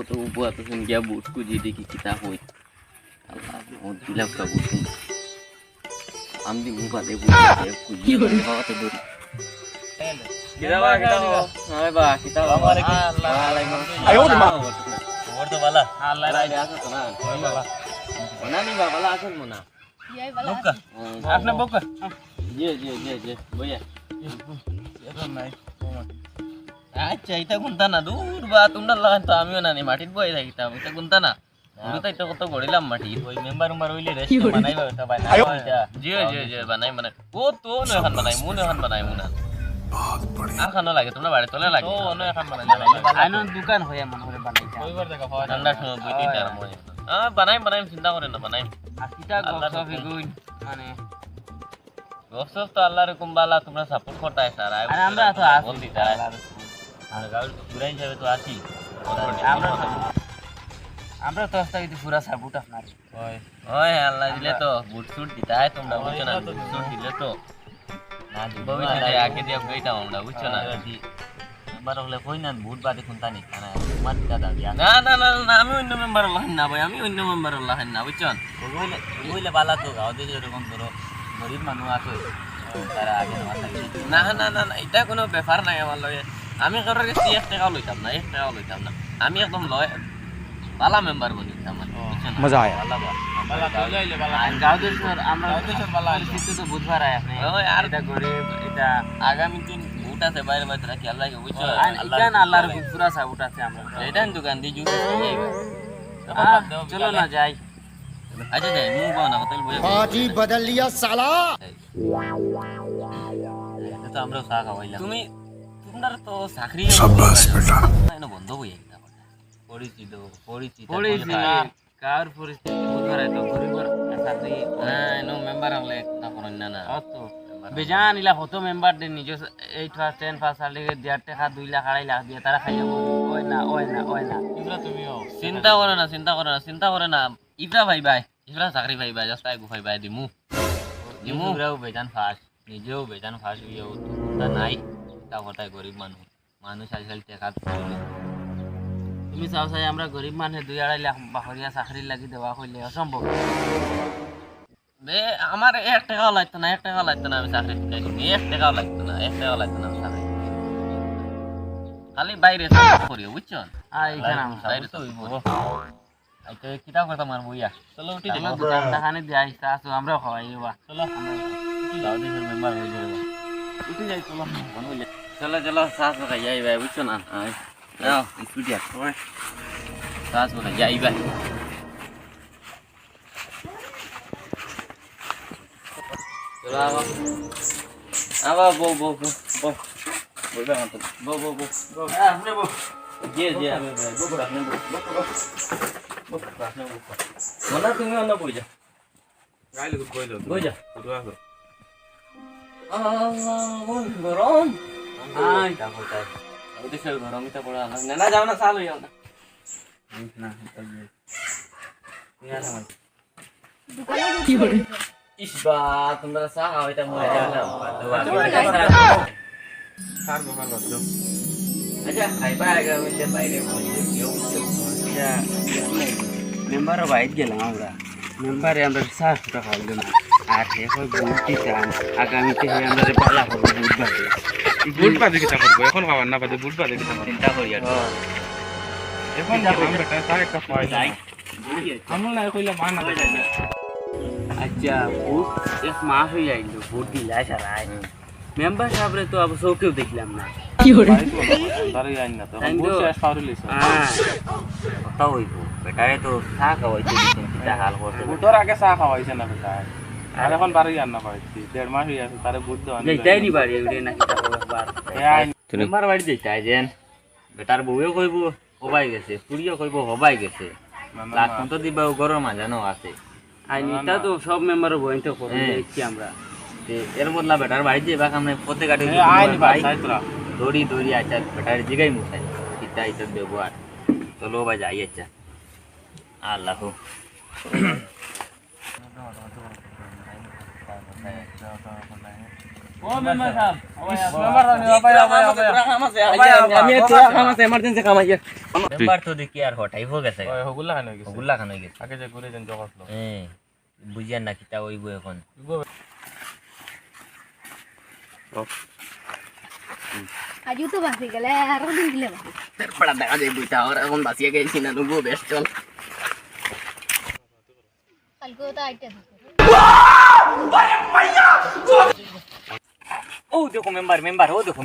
কত উপহার তো গিয়া বুট খুঁজি দেখি কিতাব হই আল্লাহ আমার দিলাম কা বুট আমি মুবাদে বুট খুঁজি খাওয়াতে ধরি কিতাবা হয় বা কিতাব আয় ওরে মা ওর তো বালা আল্লাহ রাইডে আছে তো না ওই বাবা ওনা নি বাবা বালা আছে মোনা ইয়াই বালা বক্কা আপনি বক্কা জি বইয়া এটা নাই আচ্ছা এটা গুনতা না দূর বা তোমরা লাগান তো আমিও না নি মাটির বই থাকিতাম এটা গুনতা না পুরো তো এটা কত গড়িলাম মাটি ওই মেম্বার হইলে রেস্ট বানাইবা এটা বানাই জি বানাই মানে ও তো নয় খান বানাই মু নয় খান বানাই মু না বহুত বড়িয়া আর খানো লাগে তোমরা বাড়ি তোলে লাগে ও নয় খান বানাই আইনো দোকান হইয়া মনে করে বানাই ওইবার দেখা হয় ঠান্ডা সময় বইতে তার মনে বানাই চিন্তা করে না বানাই আর কিটা গসফ এগুই মানে গসফ তো আল্লাহর হুকুম বালা তোমরা সাপোর্ট করতাই স্যার আর আমরা তো বলতি তাই আর গাড়ি তো পুরাই যাবে তো আসি আমরা তো আস্তে কিন্তু পুরা সাপোর্ট আপনার ওই আল্লাহ দিলে তো বুট সুট দিতাই তোমরা বুঝছো না বুট সুট দিলে তো না ভবিষ্যতে আগে দিয়ে গইতাম আমরা বুঝছো না মেম্বার হলে কই না বুট বাদে কোনটা নি না তোমার দাদা দিয়া না আমি অন্য মেম্বার হলাম না ভাই আমি অন্য মেম্বার হলাম না বুঝছো ওইলে বালা তো গাও দিয়ে এরকম ধরো গরিব মানুষ আছে তারা আগে না এটা কোনো ব্যাপার নাই আমার লগে আমি কারোর কাছে 1 টাকাও লইতাম না 1 টাকাও লইতাম না আমি একদম লয় বালা মেম্বার বনিতাম মজা আয়া বালা তো যাইলে বালা গাও দেশর আমরা দেশর বালা কিন্তু তো বুধবার আয় আপনি ওই আর এটা গরিব এটা আগামী দিন ভোট আছে বাইরে বাইরে রাখি আল্লাহ বুঝছো আল্লাহ জান আল্লাহর পুরা সাপোর্ট আছে আমরা এটান দোকান দি জুস চলো না যাই আচ্ছা যাই মু বাও না হোটেল বই পার্টি বদল লিয়া সালা তো আমরা চা খাওয়াইলাম তোমরা তো চাকরি শাবাশ বেটা না বন্ধ হই একটা পরিচিত কার পরিস্থিতি বুঝারে তো গরিবর চাকরি হ্যাঁ নো মেম্বার হলে না কোন না তো বেজান ইলা হতো মেম্বার দে নিজ 8 ফার্স্ট 10 ফার্স্ট সালে 1.5 টাকা 2 লাখ 2.5 লাখ দিয়ে তারা খাইয়া ওই না ইবরা তুমিও চিন্তা করে না ইবরা ভাই ইবরা চাকরি ভাই জাস্ট আই গো ভাই দিমু ইবরাও বেজান ফার্স্ট নিজেও বেজান ফার্স্ট ইও তো নাই তা হতাই গরিব মানুষ আজকাল টাকা তুমি চাও চাই আমরা গরিব মানুষ 2.5 লাখ বাহরিয়া চাকরি লাগি দেওয়া হইলে অসম্ভব বে আমার 1 টাকাও লাগতো না আমি চাকরি চাইছি 1 টাকাও লাগতো না আমি চাকরি খালি বাইরে করিও বুঝছো এইখানে আমি বাইরে তো হইব আইতে কিটা কথা মারবো ইয়া চলো উঠি দেখো দোকানখানে দিয়ে আইছা আছো আমরা খাওয়াইবা চলো আমরা উঠি যাও দেশের মেম্বার হই যাবে উঠি যাই চলো মন হইলে চলো সাস খাই যাই ভাই বুঝছো না নাও স্কুটিয়া ওই সাস বলে যাই ভাই চলো আবা বো বলবে না তো বো আপনি বো জি আমি বো আপনি বো মনা তুমি অন্য বই যা গাইলে বই যা গরম তা হতাই দেশের গরমটা পড়া না যাও না চালু যাও না কি করে ইসবা তোমরা চা খাও এটা মই জানলাম আচ্ছা খাইবা আগে হইলে বাইরে মেম্বার বাইরে গেলাম আমরা মেম্বারে আমরা চা খাওয়ালাম আর এখন বুঝতে আগামীতে আমরা পালা করবো বুট বাদে কিতা করবো এখন খাবার না বাদে বুট বাদে কিতা চিন্তা করি আর এখন আমরা চা একটা খাওয়াই যাই আমরা না কইলে মান না যাই না আচ্ছা বুট এক মাস হয়ে যাইলো বুট দিলা সারাই মেম্বার সাহেবরে তো আবার চৌকেও দেখলাম না কি হরে তারে আইন না তো বুট শেষ খাওয়ার লইছে হ্যাঁ কথা হইব বেটারে তো চা খাওয়াইছে কিতা হাল করতে বুটর আগে চা খাওয়াইছে না বেটা আর এখন বাড়ি আর না পাইছি 1.5 মাস হই আছে তারে বুট দাও না যাইতাই নি বাড়ি এডে না কিতা বার মেম্বার বাড়ি যাইতাই যেন বেটার বউও কইবো হবাই গেছে পুরিও কইবো হবাই গেছে লাস্ট তো দিবা গরম মাজানো আছে আইনিটা তো সব মেম্বারও বইতে করে দিচ্ছি আমরা এর বদলা বেটার বাড়ি যাইবা কামনে পথে কাটে আইনি ভাই দড়ি আচ্ছা বেটার জিগাই মুছাই কিতা ইত ব্যবহার চলো ভাই যাই আচ্ছা আল্লাহ ও মেম্বার সাহেব আমি একটু কাম আছে এমার্জেন্সি কাম আছে মেম্বার তো দেখি আর হঠাই হয়ে গেছে হগুলা খান হয়ে গেছে ওগুলা খান হয়ে গেছে আগে যে ঘুরে যেন জগৎ হ্যাঁ বুঝিয়ান না কিতা হইব এখন আজও তো বাসে গেলে আরো দিন গেলে বাসে বড় দেখা যায় বুইতা আর এখন বাসিয়া গেছি না নুবো বেশ চল কালকেও তো আইতে ও দেখো মেম্বার ও দেখো